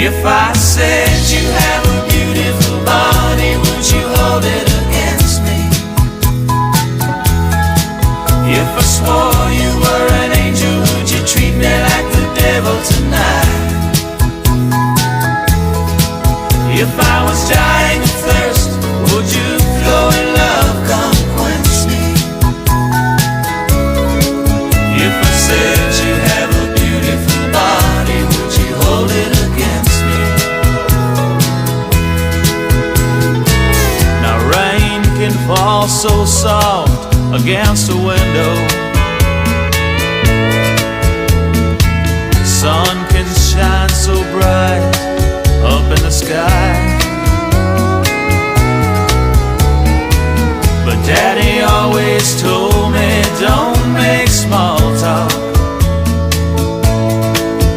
If I said you have a beautiful body, would you hold it against me? If I swore you were an angel, would you treat me like the devil tonight? If I was dying of thirst, would you flow in love, come quench me? If I said you have a beautiful body, would you hold it against me? Now rain can fall so soft against a window,